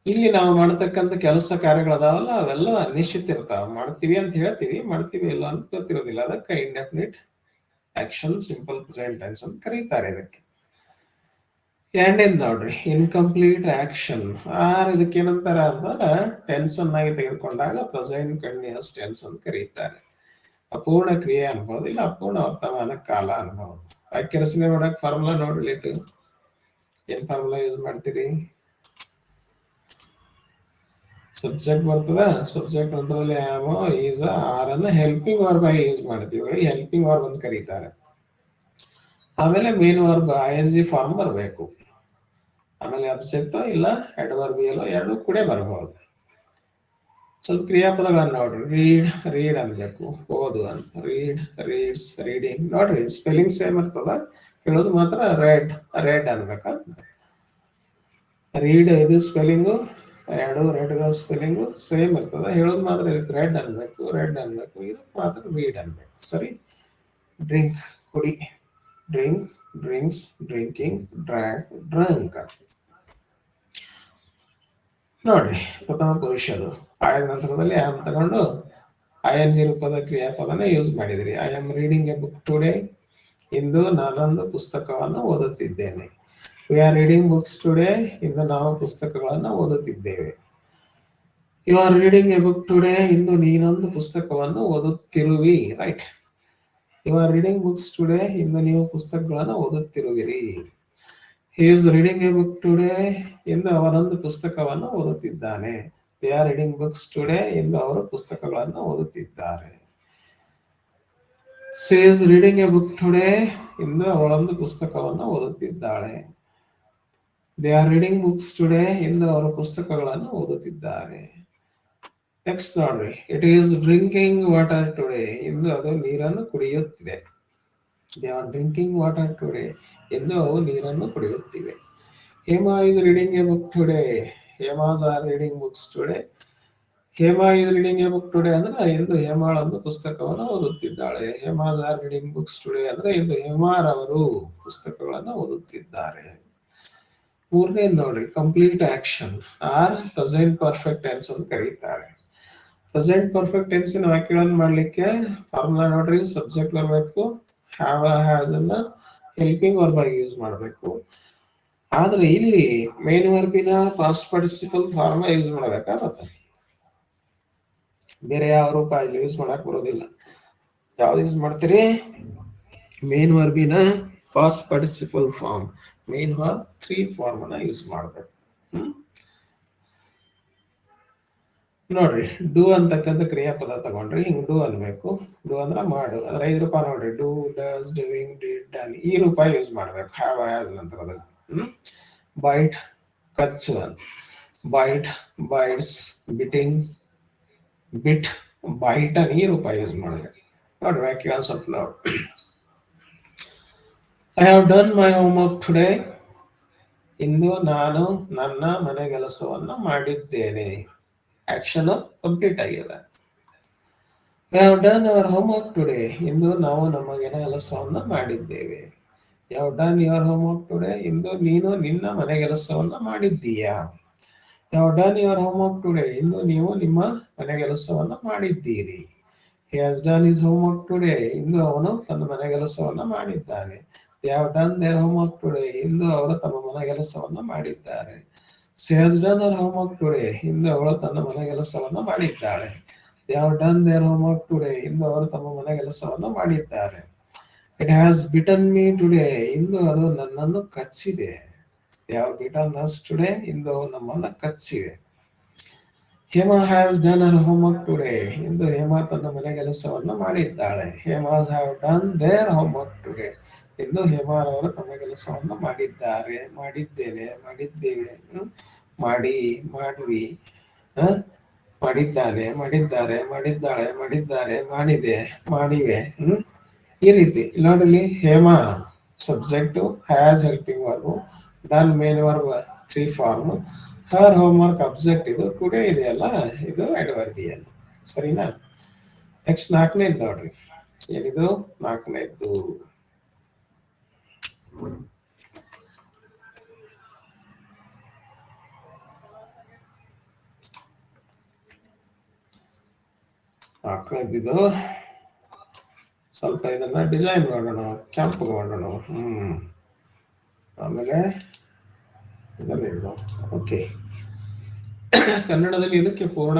ಇಲ್ಲಿ ನಾವು ಮಾಡತಕ್ಕಂಥ ಕೆಲಸ ಕಾರ್ಯಗಳದಾವಲ್ಲ, ಅವೆಲ್ಲ ನಿಶ್ಚಿತ ಇರ್ತಾವ. ಮಾಡ್ತೀವಿ ಅಂತ ಹೇಳ್ತೀವಿ, ಮಾಡ್ತೀವಿ ಇಲ್ಲ ಅಂತ ಗೊತ್ತಿರೋದಿಲ್ಲ. ಅದಕ್ಕೆ indefinite action simple present tense ಅಂತ ಕರೀತಾರೆ ಇದಕ್ಕೆ. ಎರಡನೇದು ನೋಡ್ರಿ ಇನ್ಕಂಪ್ಲೀಟ್ ಆಕ್ಷನ್ ಆರ್ ಇದಕ್ಕೇನಂತಾರ ಅಂತಂದ್ರೆ ಟೆನ್ಸ್ ಅನ್ನಾಗಿ ತೆಗೆದುಕೊಂಡಾಗ ಪ್ರೆಸೆಂಟ್ ಕಂಟಿನ್ಯೂಸ್ ಟೆನ್ಸ್ ಅಂತ ಕರೀತಾರೆ. ಅಪೂರ್ಣ ಕ್ರಿಯೆ ಅನ್ಬೋದು, ಇಲ್ಲ ಅಪೂರ್ಣ ವರ್ತಮಾನ ಕಾಲ ಅನ್ಬೋದು. ವಾಕ್ಯ ರಚನೆ ಮಾಡಕ್ ಫಾರ್ಮುಲಾ ನೋಡ್ರಿ. ಏನ್ ಫಾರ್ಮುಲಾ ಯೂಸ್ ಮಾಡ್ತೀರಿ? ಸಬ್ಜೆಕ್ಟ್ ಬರ್ತದ, ಸಬ್ಜೆಕ್ಟ್ ಅಂತಂದ್ರೆ ಆಮ್ ಈಸ್ ಆರ್ ಅನ್ನ ಹೆಲ್ಪಿಂಗ್ ವರ್ಬ್ ಆಗಿ ಯೂಸ್ ಮಾಡ್ತೀವಿ. ಹೆಲ್ಪಿಂಗ್ ವರ್ಬ್ ಅಂತ ಕರೀತಾರೆ. ಆಮೇಲೆ ಮೇನ್ ವರ್ಬ್ ING ಫಾರ್ಮ್ ಬರಬೇಕು. ಆಮೇಲೆ ಅಬ್ಜೆಕ್ಟ್ ಇಲ್ಲ ಅಡ್ವರ್ಬಿಯಲ್ ಎರಡು ಕೂಡ ಬರಬಹುದು. ಸ್ವಲ್ಪ ಕ್ರಿಯಾಪದಗಳನ್ನ ನೋಡ್ರಿ. ರೀಡ್ ಅನ್ಬೇಕು, ಓದು ಅಂತ. Reads, reading. ನೋಡ್ರಿ ಸ್ಪೆಲ್ಲಿಂಗ್ ಸೇಮ್ ಇರ್ತದ, ಹೇಳೋದು ಮಾತ್ರ ರೆಡ್ ಅನ್ಬೇಕ. ರೀಡ್ ಇದು ಸ್ಪೆಲ್ಲಿಂಗು ಎರಡು ರೆಡ್ಗಳ ಸ್ಪೆಲ್ಲಿಂಗು ಸೇಮ್ ಇರ್ತದ, ಹೇಳೋದು ಮಾತ್ರ ರೆಡ್ ಅನ್ಬೇಕು. ಇದು ಮಾತ್ರ ರೀಡ್ ಅನ್ಬೇಕು. ಸರಿ. ಡ್ರಿಂಕ್ ಕುಡಿ, ಡ್ರಿಂಕ್, ಡ್ರಿಂಕ್ಸ್, ಡ್ರಿಂಕಿಂಗ್, ಡ್ರಂಕ್. ನೋಡ್ರಿ ಪ್ರಥಮ ಪುರುಷರು ಆಯದ ನಂತರದಲ್ಲಿ ಆಮ್ ತಗೊಂಡು ING ರೂಪದ ಕ್ರಿಯಾಪದನ ಯೂಸ್ ಮಾಡಿದ್ರಿ. I am reading a book today. ಇಂದು ನಾನೊಂದು ಪುಸ್ತಕವನ್ನು ಓದುತ್ತಿದ್ದೇನೆ. We are reading books today. ಇಂದು ನಾವು ಪುಸ್ತಕಗಳನ್ನು ಓದುತ್ತಿದ್ದೇವೆ. You are reading a book today. ಇಂದು ನೀನೊಂದು ಪುಸ್ತಕವನ್ನು ಓದುತ್ತಿರುವಿ. Right. You are reading books today. ಇಂದು ನೀವು ಪುಸ್ತಕಗಳನ್ನು ಓದುತ್ತಿರುವಿರಿ. He is reading a book today. ಇಂದು ಅವನೊಂದು ಪುಸ್ತಕವನ್ನು ಓದುತ್ತಿದ್ದಾನೆ. They are reading books today. ಇಂದು ಅವರು ಪುಸ್ತಕಗಳನ್ನು ಓದುತ್ತಿದ್ದಾರೆ. She is reading a book today. ಇಂದು ಅವಳೊಂದು ಪುಸ್ತಕವನ್ನು ಓದುತ್ತಿದ್ದಾಳೆ. They are reading books today. ಇಂದು ಅವರು ಪುಸ್ತಕಗಳನ್ನು ಓದುತ್ತಿದ್ದಾರೆ. ನೆಕ್ಸ್ಟ್ ನೋಡ್ರಿ. It is drinking water today. ಇಂದು ಅದು ನೀರನ್ನು ಕುಡಿಯುತ್ತಿದೆ. They are drinking water today. ಇಂದು ಅವು ನೀರನ್ನು ಕುಡಿಯುತ್ತಿವೆ. Hema is reading a book today. Hemas are reading books today. Hema is reading a book today ಅಂದ್ರೆ ಇಂದು ಹೇಮಾಳೊಂದು ಪುಸ್ತಕವನ್ನು ಓದುತ್ತಿದ್ದಾಳೆ. Hemas are reading books today ಅಂದ್ರೆ ಇಂದು ಹೇಮಾರವರು ಪುಸ್ತಕಗಳನ್ನು ಓದುತ್ತಿದ್ದಾರೆ. ಮೂರನೇ ನೋಡ್ರಿ, complete action are present perfect tense ಅಂತ ಕರೀತಾರೆ. ಪ್ರೆಸೆಂಟ್ ಪರ್ಫೆಕ್ಟ್ ಟೆನ್ಸಿನ ವಾಕ್ಯಗಳನ್ನು ಮಾಡ್ಲಿಕ್ಕೆ ಫಾರ್ಮುಲಾ ನೋಡ್ರಿ. ಸಬ್ಜೆಕ್ಟ್ ಬರಬೇಕು, ಹ್ಯಾವ್ ಹ್ಯಾಸ್ ಅನ್ನ ಹೆಲ್ಪಿಂಗ್ ವರ್ಬ್ ಆಗಿ ಯೂಸ್ ಮಾಡಬೇಕು. ಆದ್ರೆ ಇಲ್ಲಿ ಮೇನ್ ವರ್ಬಿನ ಪಾಸ್ಟ್ ಪಾರ್ಟಿಸಿಪಲ್ ಫಾರ್ಮ್ ಯೂಸ್ ಮಾಡ್ಬೇಕಾಗತ್ತೆ. ಬೇರೆ ಯಾವ ರೂಪ ಇಲ್ಲಿ ಯೂಸ್ ಮಾಡಕ್ ಬರೋದಿಲ್ಲ. ಯಾವ್ದು ಯೂಸ್ ಮಾಡ್ತೀರಿ? ಮೇನ್ ವರ್ಬಿನ past participle form, main verb 3 form ಅನ್ನ ಯೂಸ್ ಮಾಡ್ಬೇಕು. ನೋಡ್ರಿ, ಡೂ ಅಂತಕ್ಕಂಥ ಕ್ರಿಯಾಪದ ತಗೊಂಡ್ರಿ. ಹಿಂಗ್ ಡೂ ಅನ್ಬೇಕು. ಡೂ ಅಂದ್ರ ಮಾಡು. ಅದ್ರ 5 ರೂಪ ನೋಡ್ರಿ. Do, does, doing, did, done. ಈ ರೂಪ ಯೂಸ್ ಮಾಡ್ಬೇಕು ಹ್ಯಾವ್ ಹ್ಯಾಸ್ ನಂತರದಲ್ಲಿ. ಬೈಟ್, ಕಚ್ಚು ಅಂತ. Bite, bites, biting, bit, bitten ಈ ರೂಪ ಯೂಸ್ ಮಾಡ್ಬೇಕು. ನೋಡ್ರಿ ವಾಕ್ಯ ಸ್ವಲ್ಪ ನೋಡಿ. I have done my homework today. ಇಂದು ನಾನು ನನ್ನ ಮನೆ ಕೆಲಸವನ್ನ ಮಾಡಿದ್ದೇನೆ. ಆಕ್ಷನ್ ಕಂಪ್ಲೀಟ್ ಆಗಿದೆ. We have done our homework today. ಇಂದು ನಾವು ನಮ್ಮ ಮನೆ ಕೆಲಸವನ್ನ ಮಾಡಿದ್ದೇವೆ. You have done your homework today. ಇಂದು ನೀನು ನಿನ್ನ ಮನೆ ಕೆಲಸವನ್ನ ಮಾಡಿದ್ದೀಯಾ. You have done your homework today. ಇಂದು ನೀವು ನಿಮ್ಮ ಮನೆ ಕೆಲಸವನ್ನ ಮಾಡಿದ್ದೀರಿ. He has done his homework today. ಇಂದು ಅವನು ತನ್ನ ಮನೆ ಕೆಲಸವನ್ನ ಮಾಡಿದ್ದಾನೆ. They have done their homework today. ಇಂದು ಅವರು ತಮ್ಮ ಮನೆ ಕೆಲಸವನ್ನ ಮಾಡಿದ್ದಾರೆ. She has done her homework today. ಇಂದು ಅವಳು ತನ್ನ ಮನೆ ಕೆಲಸವನ್ನ ಮಾಡಿದ್ದಾಳೆ. They have done their homework today. ಇಂದು ಅವರು ತಮ್ಮ ಮನೆ ಕೆಲಸವನ್ನ ಮಾಡಿದ್ದಾರೆ. It has bitten me today. ಇಂದು ಅದು ನನ್ನನ್ನು ಕಚ್ಚಿದೆ. They have bitten us today. ಇಂದು ಅವು ನಮ್ಮನ್ನ ಕಚ್ಚಿವೆ. Hema has done her homework today. ಇಂದು ಹೇಮಾ ತನ್ನ ಮನೆ ಕೆಲಸವನ್ನ ಮಾಡಿದ್ದಾಳೆ. Hemas have done their homework today. ಇಂದು ಹೇಮಾರವರು ತಮ್ಮ ಕೆಲಸವನ್ನ ಮಾಡಿದ್ದಾರೆ. ಮಾಡಿದ್ದೇನೆ, ಮಾಡಿದ್ದೇವೆ, ಮಾಡಿ, ಮಾಡ್ವಿ, ಮಾಡಿದ್ದಾನೆ, ಮಾಡಿದ್ದಾರೆ, ಮಾಡಿದ್ದಾಳೆ, ಮಾಡಿದ್ದಾರೆ, ಮಾಡಿದೆ, ಮಾಡಿವೆ. ಈ ರೀತಿ ನೋಡಲಿ. Hema subject, has helping verb, done main verb 3 form, her homework object. ಇದು ಟುಡೇ ಇದೆಯಲ್ಲ, ಇದು ಅಡ್ವರ್ಬಿಯಲ್. ಸರಿನಾ? ನೆಕ್ಸ್ಟ್ 4ನೇದು ನೋಡ್ರಿ. ಏನಿದು 4ನೇದು? ಇದು ಸ್ವಲ್ಪ ಇದನ್ನ ಡಿಸೈನ್ ಮಾಡೋಣ, ಕೆಂಪು ಮಾಡೋಣ. ಆಮೇಲೆ ಇದನ್ನೇನು ಓಕೆ. ಕನ್ನಡದಲ್ಲಿ ಇದಕ್ಕೆ ಪೂರ್ಣ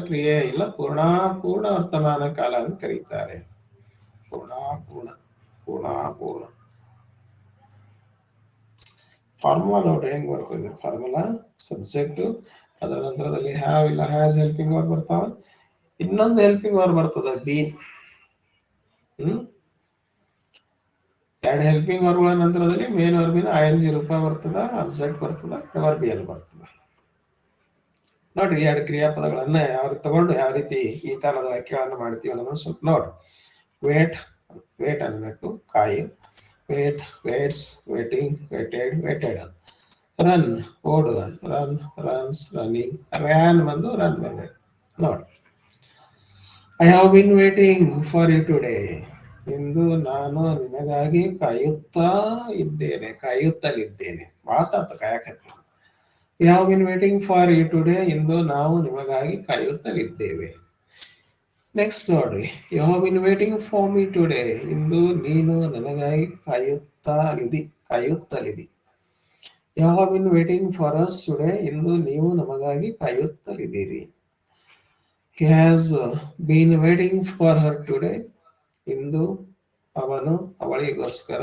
ಕ್ರಿಯೆ ಇಲ್ಲ, ಪೂರ್ಣ ವರ್ತಮಾನ ಕಾಲ ಅಂತ ಕರೀತಾರೆ. ಪೂರ್ಣ ಫಾರ್ಮುಲಾ ನೋಡ್ರಿ ಹೆಂಗ್ ಬರ್ತದೆ. ಫಾರ್ಮುಲಾ ಸಬ್ಜೆಕ್ಟ್, ಅದರ ನಂತರದಲ್ಲಿ ಹ್ಯಾವ್ ಇಲ್ಲ ಹ್ಯಾಸ್ ಹೆಲ್ಪಿಂಗ್ ವರ್ಬ್ ಬರ್ತಾವ. ಇನ್ನೊಂದು ಹೆಲ್ಪಿಂಗ್ ವರ್ಬ್ ಬರ್ತದ ಬೀನ್. ಎರಡು ಹೆಲ್ಪಿಂಗ್ ವರ್ಬ್ಗಳ ನಂತರದಲ್ಲಿ ಮೇನ್ ವರ್ಬಿನ ING ರೂಪ ಬರ್ತದ, ಅಬ್ಜೆಕ್ಟ್ ಬರ್ತದ, ವರ್ಬಿಯಲ್ ಬರ್ತದ. ನೋಡ್ರಿ ಎರಡು ಕ್ರಿಯಾಪದಗಳನ್ನ ಯಾವ ತಗೊಂಡು ಯಾವ ರೀತಿ ಈ ತರದ ವಾಕ್ಯಗಳನ್ನ ಮಾಡ್ತೀವಿ ಅನ್ನೋದನ್ನ ಸ್ವಲ್ಪ ನೋಡ್ರಿ. ವೇಟ್ ಅನ್ಬೇಕು, ಕಾಯಿ. Wait, waits, waiting, waited, waited. Run, ಓಡುವ. Run, runs, running. ರ್ಯಾನ್ ಬಂದು ರನ್ ಬಂದೆ. ನೋಡಿ, I have been waiting for you today. ಇಂದು ನಾನು ನಿನಗಾಗಿ ಕಾಯುತ್ತಲಿದ್ದೇನೆ. ಮಾತಾಡ್ತ ಕಾಯಕತ್ತಿ. I have been waiting for you today. ಇಂದು ನಾವು ನಿಮಗಾಗಿ ಕಾಯುತ್ತಲಿದ್ದೇವೆ. ನೆಕ್ಸ್ಟ್ ನೋಡ್ರಿ, you have been waiting for me today. ಇಂದು ನೀನು ನನಗಾಗಿ ಕಾಯುತ್ತಲಿದಿ. You have been waiting for us today. ಇಂದು ನೀವು ನಮಗಾಗಿ ಕಾಯುತ್ತಲಿದ್ದೀರಿ. He has bean waiting for her today. ಇಂದು ಅವನು ಅವಳಿಗೋಸ್ಕರ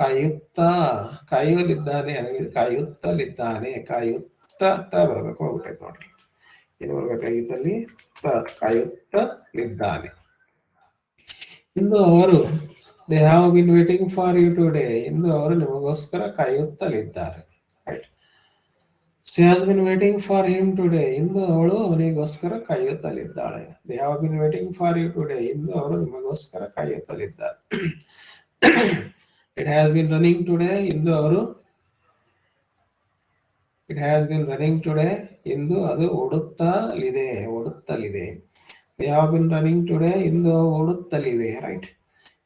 ಕಾಯುತ್ತಲಿದ್ದಾನೆ. ಬರ್ಬೇಕು, ಹೋಗ್ಬಿಟ್ಟೈತೆ ನೋಡ್ರಿ. ಏನು ಬರ್ಬೇಕಾಗಿತ್ತಲ್ಲಿ? ಕಾಯುತ್ತಲಿದ್ದಾನೆ. ಇಂದು ಅವರು they have been waiting for you today. ಇಂದು ಅವರು ನಿಮಗೋಸ್ಕರ ಕಾಯುತ್ತಲಿದ್ದಾರೆ. Right. She has been waiting for him today. ಇಂದು ಅವಳು ಅವನಿಗೋಸ್ಕರ ಕಾಯುತ್ತಲಿದ್ದಾಳೆ. They have been waiting for you today. ಇಂದು ಅವರು ನಿಮಗೋಸ್ಕರ ಕಾಯುತ್ತಲಿದ್ದಾರೆ. It has been running today. ಇಂದು ಅದು ಓಡುತ್ತಲಿದೆ. They have been running today. ಇಂದು ಓಡುತ್ತಲಿವೆ. Right.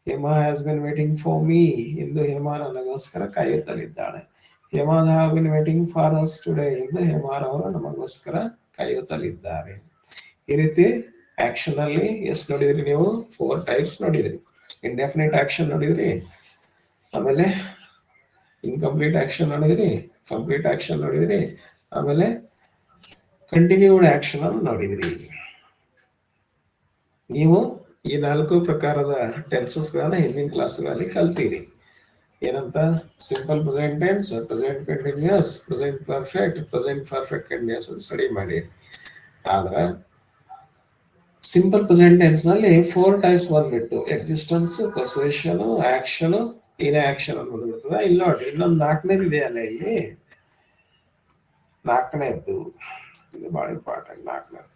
Hema has been waiting for me. ಇಂದು ಹೇಮಾ ನನಗೋಸ್ಕರ ಕಾಯುತ್ತಲಿದ್ದಾಳೆ. Hema have been waiting for us today. ಇಂದು ಹೇಮಾರವರು ನಮಗೋಸ್ಕರ ಕಾಯುತ್ತಲಿದ್ದಾರೆ. ಈ ರೀತಿ ಆಕ್ಷನ್ ಅಲ್ಲಿ ಎಷ್ಟು ನೋಡಿದ್ರಿ ನೀವು? 4 ಟೈಪ್ಸ್ ನೋಡಿದ್ರಿ. ಇಂಡೆಫಿನಿಟ್ ಆಕ್ಷನ್ ನೋಡಿದ್ರಿ, ಆಮೇಲೆ ಇನ್ಕಂಪ್ಲೀಟ್ ಆಕ್ಷನ್ ನೋಡಿದ್ರಿ, ಕಂಪ್ಲೀಟ್ ಆಕ್ಷನ್ ನೋಡಿದ್ರಿ, ಆಮೇಲೆ ಕಂಟಿನ್ಯೂಡ್ ಆಕ್ಷನ್ ಅನ್ನು ನೋಡಿದ್ರಿ. ನೀವು ಈ 4 ಪ್ರಕಾರದ ಟೆನ್ಸಸ್ ಗಳನ್ನ ಹಿಂದಿನ ಕ್ಲಾಸ್ಗಳಲ್ಲಿ ಕಲ್ತೀರಿ. ಏನಂತ? Simple present tense, present continuous, present perfect continuous study ಮಾಡಿ. ಆದ್ರೆ ಸಿಂಪಲ್ ಪ್ರೆಸೆಂಟ್ ಟೆನ್ಸ್ ನಲ್ಲಿ 4 ಟೈಪ್ಸ್ ಬಂದ್ಬಿಟ್ಟು ಎಕ್ಸಿಸ್ಟೆನ್ಸ್, ಪೊಸೆಷನ್, ಆಕ್ಷನ್, ಇನ್ಆಕ್ಷನ್ ಅಂತ ಬಂದ್ಬಿಡ್ತದ. ಇಲ್ಲಿ ನೋಡ್ರಿ, ಇನ್ನೊಂದು 4ನೇದು ಇದೆಯಲ್ಲ ಇಲ್ಲಿ, 4ನೇದ್ದು ಇದು ಬಹಳ ಇಂಪಾರ್ಟೆಂಟ್. 4ನೇದು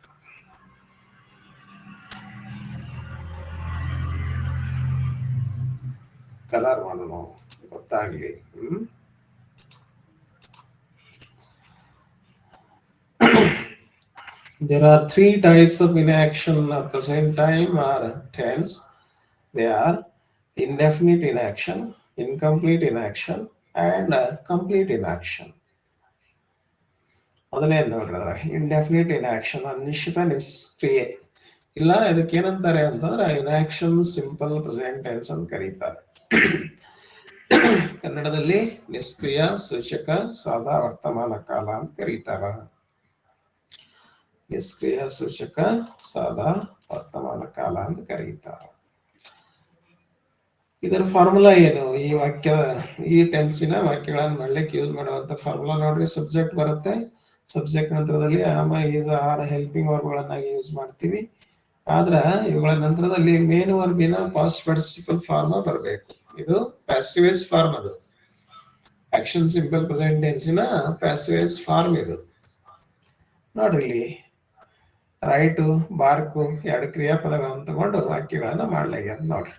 ಕಲರ್ ಮಾಡೋಣ ಗೊತ್ತಾಗ್ಲಿ. There are 3 types of inaction at present time or tense. They are indefinite inaction, incomplete inaction, and complete inaction. ಮೊದಲನೇದು ನೋಡ್ರಿ, ಇಂಡೆಫಿನಿಟ್ ಇನ್ಆಕ್ಷನ್, ಅನಿಶ್ಚಿತ ನಿಷ್ಕ್ರಿಯೆ. ಇಲ್ಲ, ಇದಕ್ಕೆ ಏನಂತಾರೆ ಅಂತಂದ್ರೆ ಇನ್ಆಕ್ಷನ್ ಸಿಂಪಲ್ ಪ್ರೆಸೆಂಟ್ ಟೆನ್ಸ್ ಅಂತ ಕರೀತಾರೆ. ಕನ್ನಡದಲ್ಲಿ ನಿಷ್ಕ್ರಿಯ ಸೂಚಕ ಸಾದಾ ವರ್ತಮಾನ ಕಾಲ ಅಂತ ಕರೀತಾರ. ನಿಷ್ಕ್ರಿಯ ಸೂಚಕ ಸಾದಾ ವರ್ತಮಾನ ಕಾಲ ಅಂತ ಕರೀತಾರೆ. ಇದರ ಫಾರ್ಮುಲಾ ಏನು? ಈ ಟೆನ್ಸಿನ ವಾಕ್ಯಗಳನ್ನು ಮಾಡ್ಲಿಕ್ಕೆ ಯೂಸ್ ಮಾಡುವಂತ ಫಾರ್ಮುಲಾ ನೋಡ್ರಿ. ಸಬ್ಜೆಕ್ಟ್ ಬರುತ್ತೆ, ಸಬ್ಜೆಕ್ಟ್ ನಂತರದಲ್ಲಿ ಆಮ, ಈಸ್, ಆರ್ ಹೆಲ್ಪಿಂಗ್ ವರ್ಬ್ಗಳನ್ನಾಗಿ ಯೂಸ್ ಮಾಡ್ತೀವಿ. ಆದ್ರ ಇವುಗಳ ನಂತರದಲ್ಲಿ ಮೇನ್ ವರ್ಬಿನ ಪಾಸ್ಟ್ ಪಾರ್ಟಿಸಿಪಲ್ ಫಾರ್ಮ್ ಬರಬೇಕು. ಇದು ಪ್ಯಾಸಿವೈಸ್ ಫಾರ್ಮ್. ಅದು ಆಕ್ಷನ್ ಸಿಂಪಲ್ ಪ್ರೆಸೆಂಟ್ ಟೆನ್ಸಿನ ಪ್ಯಾಸಿವೈಸ್ ಫಾರ್ಮ್ ಇದು. ನೋಡ್ರಿ, ಇಲ್ಲಿ ರೈಟು, ಬಾರ್ಕು 2 ಕ್ರಿಯಾಪದಗಳನ್ನು ತಗೊಂಡು ವಾಕ್ಯಗಳನ್ನ ಮಾಡ್ಲಾಗ್ಯಾರ. ನೋಡ್ರಿ,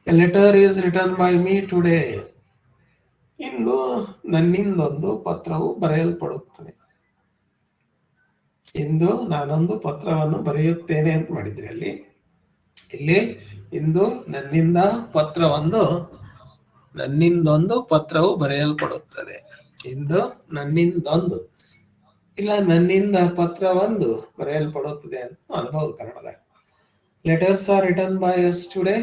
a letter is return by me today. ಇಂದು ನನ್ನಿಂದೊಂದು ಪತ್ರವು ಬರೆಯಲ್ಪಡುತ್ತದೆ. ಇಂದು ನಾನೊಂದು ಪತ್ರವನ್ನು ಬರೆಯುತ್ತೇನೆ ಅಂತ ಮಾಡಿದ್ರಿ. ಇಲ್ಲಿ ಇಂದು ನನ್ನಿಂದೊಂದು ಪತ್ರವು ಬರೆಯಲ್ಪಡುತ್ತದೆ. ಇಂದು ನನ್ನಿಂದೊಂದು ಇಲ್ಲ ನನ್ನಿಂದ ಪತ್ರವೊಂದು ಬರೆಯಲ್ಪಡುತ್ತದೆ ಅಂತ ಅನ್ಬಹುದು ಕನ್ನಡದಾಗ. Letters are return by us today.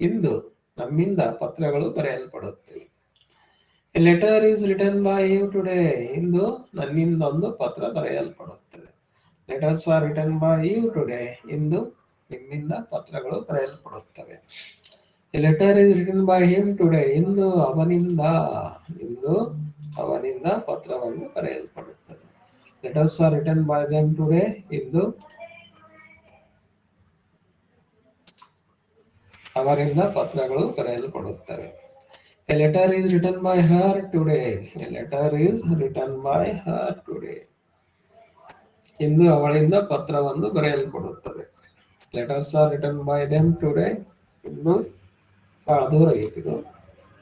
ಇಂದು ನಮ್ಮಿಂದ ಪತ್ರಗಳು ಬರೆಯಲ್ಪಡುತ್ತವೆ. A letter is written by you today. ಇಂದು ನನ್ನಿಂದೊಂದು ಪತ್ರ ಬರೆಯಲ್ಪಡುತ್ತದೆ. Letters are written by you today. ಇಂದು ನಿಮ್ಮಿಂದ ಪತ್ರಗಳು ಬರೆಯಲ್ಪಡುತ್ತವೆ. A letter is written by him today. ಇಂದು ಅವನಿಂದ ಪತ್ರವನ್ನು ಬರೆಯಲ್ಪಡುತ್ತದೆ. Letters are written by them today. ಇಂದು ಅವರಿಂದ ಪತ್ರಗಳು ಬರೆಯಲ್ಪಡುತ್ತವೆ. A letter is written by her today. A letter is written by her today. ಇಂದು ಅವಳಿಂದ ಪತ್ರವನ್ನು ಬರೆಯಲ್ಪಡುತ್ತದೆ. Letters are written by them today. ಇಂದು ಬಹಳ ದೂರ ಐತಿದು.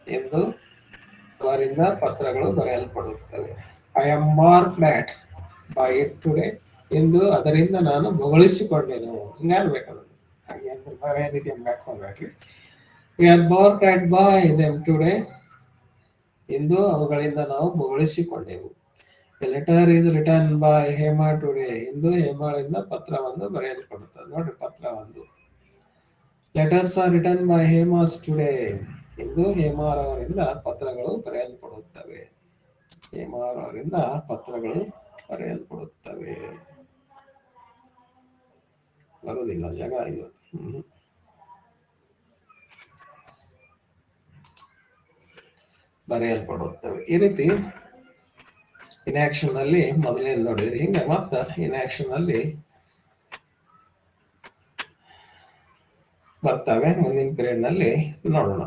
ಇಂದು ಅವರಿಂದ ಪತ್ರಗಳು ಬರೆಯಲ್ಪಡುತ್ತವೆ. I am marked at by it today. ಇಂದು ಅದರಿಂದ ನಾನು ಬೊಗಳಿಸಿಕೊಂಡೆನು. ಹಿಂಗಾಗ್ಬೇಕದು. ಹಾಗೆ ಅಂದ್ರೆ ಬೇರೆ ರೀತಿ ಹಂಗಾಕ್ ಹೋಗ್ಬೇಡ್ರಿ. We are marked at by them today. ಇಂದು ಅವುಗಳಿಂದ ನಾವು ಬೊಗಳಿಸಿಕೊಂಡೆವು. The letter is written by Hema today. ಇಂದು ಹೇಮಾಳಿಂದ ಪತ್ರವನ್ನು ಬರೆಯಲ್ಪಡುತ್ತದೆ. ನೋಡ್ರಿ ಪತ್ರ ಒಂದು. Letters are written by Hemas today. ಇಂದು ಹೇಮಾರವರಿಂದ ಪತ್ರಗಳು ಬರೆಯಲ್ಪಡುತ್ತವೆ. ಹೇಮಾರವರಿಂದ ಪತ್ರಗಳು ಬರೆಯಲ್ಪಡುತ್ತವೆ. ಬರುವುದಿಲ್ಲ ಜಾಗ ಇದು. ಬರೆಯಲ್ಪಡುತ್ತವೆ. ಈ ರೀತಿ ಇನ್ಆಕ್ಷನ್ ಅಲ್ಲಿ ಮೊದಲೇ ನೋಡಿದ್ರಿ. ಹಿಂಗೆ ಮತ್ತ ಇನ್ಆಕ್ಷನ್ ಅಲ್ಲಿ ಬರ್ತವೆ. ಮುಂದಿನ ಪೀರಿಯಡ್ ನಲ್ಲಿ ನೋಡೋಣ.